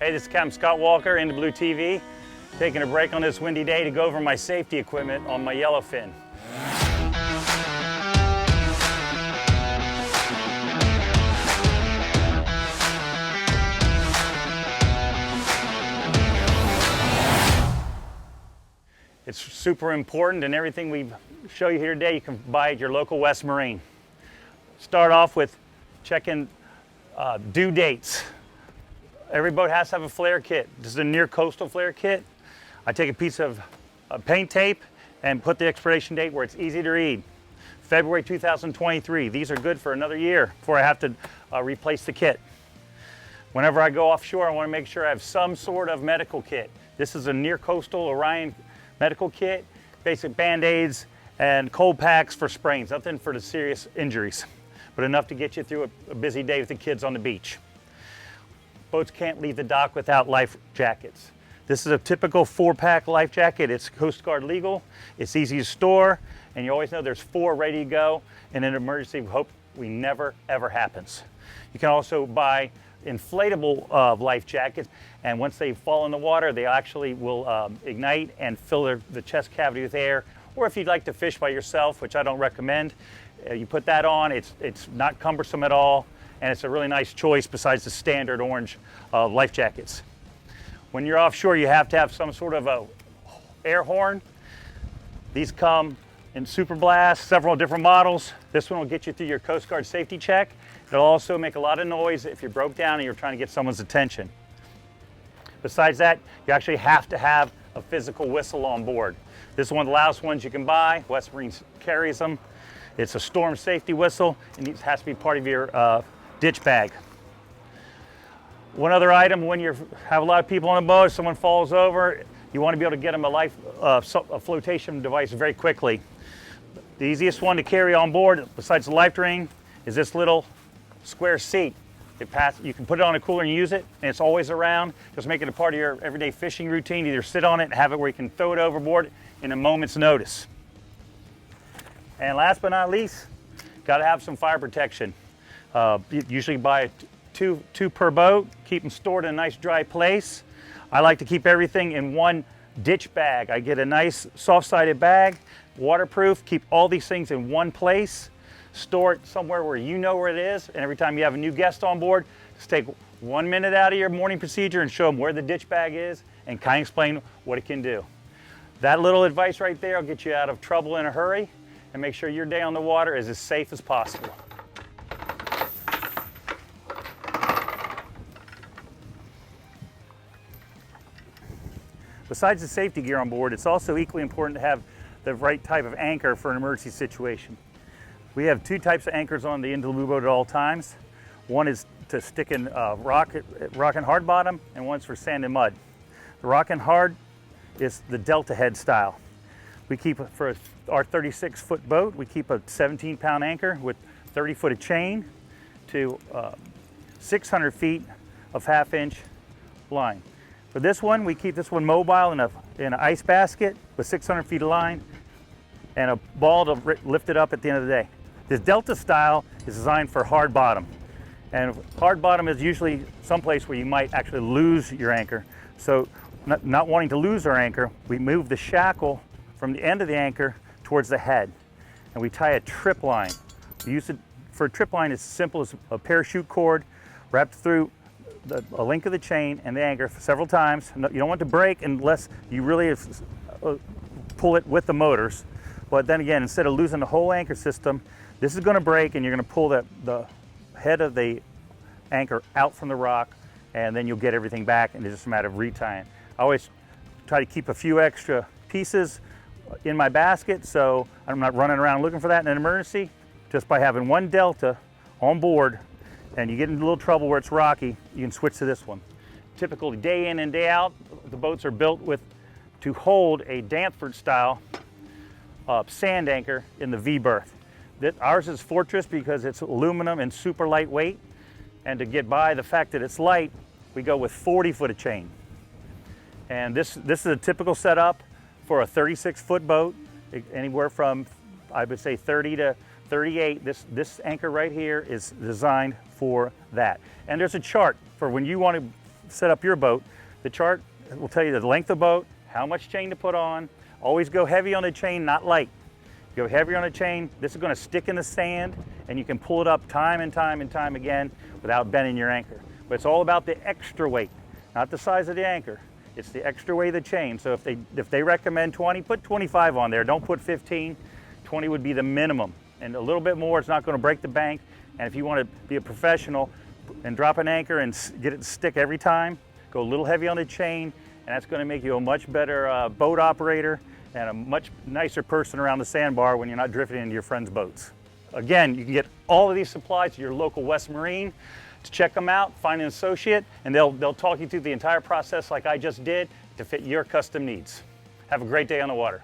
Hey, this is Captain Scott Walker, Into Blue TV, taking a break on this windy day to go over my safety equipment on my yellowfin. It's super important, and everything we show you here today you can buy at your local West Marine. Start off with checking due dates. Every boat has to have a flare kit. This is a near coastal flare kit. I take a piece of paint tape and put the expiration date where it's easy to read. February 2023. These are good for another year before I have to replace the kit. Whenever I go offshore, I want to make sure I have some sort of medical kit. This is a near coastal Orion medical kit, basic band-aids and cold packs for sprains, nothing for the serious injuries, but enough to get you through a busy day with the kids on the beach. Boats can't leave the dock without life jackets. This is a typical 4-pack life jacket. It's Coast Guard legal, it's easy to store, and you always know there's 4 ready to go in an emergency. We hope we never ever happens. You can also buy inflatable life jackets, and once they fall in the water, they actually will ignite and fill the chest cavity with air. Or if you'd like to fish by yourself, which I don't recommend, you put that on. It's not cumbersome at all, and it's a really nice choice besides the standard orange life jackets. When you're offshore, you have to have some sort of a air horn. These come in Super Blast, several different models. This one will get you through your Coast Guard safety check. It'll also make a lot of noise if you broke down and you're trying to get someone's attention. Besides that, you actually have to have a physical whistle on board. This is one of the loudest ones you can buy. West Marine carries them. It's a storm safety whistle, and it has to be part of your ditch bag. One other item, when you have a lot of people on a boat, if someone falls over, you want to be able to get them a flotation device very quickly. The easiest one to carry on board, besides the life ring, is this little square seat. You can put it on a cooler and use it, and it's always around. Just make it a part of your everyday fishing routine. Either sit on it and have it where you can throw it overboard in a moment's notice. And last but not least, got to have some fire protection. Usually buy two per boat, keep them stored in a nice dry place. I like to keep everything in one ditch bag. I get a nice soft-sided bag, waterproof, keep all these things in one place, store it somewhere where you know where it is, and every time you have a new guest on board, just take 1 minute out of your morning procedure and show them where the ditch bag is and kind of explain what it can do. That little advice right there will get you out of trouble in a hurry and make sure your day on the water is as safe as possible. Besides the safety gear on board, it's also equally important to have the right type of anchor for an emergency situation. We have 2 types of anchors on the Into Blue boat at all times. One is to stick in rock and hard bottom, and one's for sand and mud. The rock and hard is the Delta head style. We keep, for our 36-foot boat, we keep a 17-pound anchor with 30-foot of chain to 600 feet of half-inch line. For this one, we keep this one mobile in an ice basket with 600 feet of line and a ball to lift it up at the end of the day. This Delta style is designed for hard bottom. And hard bottom is usually someplace where you might actually lose your anchor. So not wanting to lose our anchor, we move the shackle from the end of the anchor towards the head. And we tie a trip line. We use it for a trip line as simple as a parachute cord wrapped through a link of the chain and the anchor several times. You don't want to break unless you really pull it with the motors. But then again, instead of losing the whole anchor system, this is going to break and you're going to pull the head of the anchor out from the rock, and then you'll get everything back, and it's just a matter of retying. I always try to keep a few extra pieces in my basket so I'm not running around looking for that in an emergency. Just by having one Delta on board, and you get into a little trouble where it's rocky, you can switch to this one. Typically day in and day out, the boats are built to hold a Danford style sand anchor in the V berth. Ours is Fortress because it's aluminum and super lightweight, and to get by the fact that it's light, we go with 40-foot of chain. And this is a typical setup for a 36-foot boat, anywhere from, I would say, 30 to 38. This anchor right here is designed for that. And there's a chart for when you want to set up your boat, the chart will tell you the length of boat, how much chain to put on. Always go heavy on the chain, not light. Go heavier on the chain. This is going to stick in the sand, and you can pull it up time and time and time again without bending your anchor. But it's all about the extra weight, not the size of the anchor. It's the extra weight of the chain. So if they recommend 20, put 25 on there. Don't put 15. 20 would be the minimum. And a little bit more, it's not going to break the bank. And if you want to be a professional and drop an anchor and get it to stick every time, go a little heavy on the chain, and that's going to make you a much better boat operator and a much nicer person around the sandbar when you're not drifting into your friends' boats. Again, you can get all of these supplies at your local West Marine. To check them out, find an associate, and they'll talk you through the entire process like I just did to fit your custom needs. Have a great day on the water.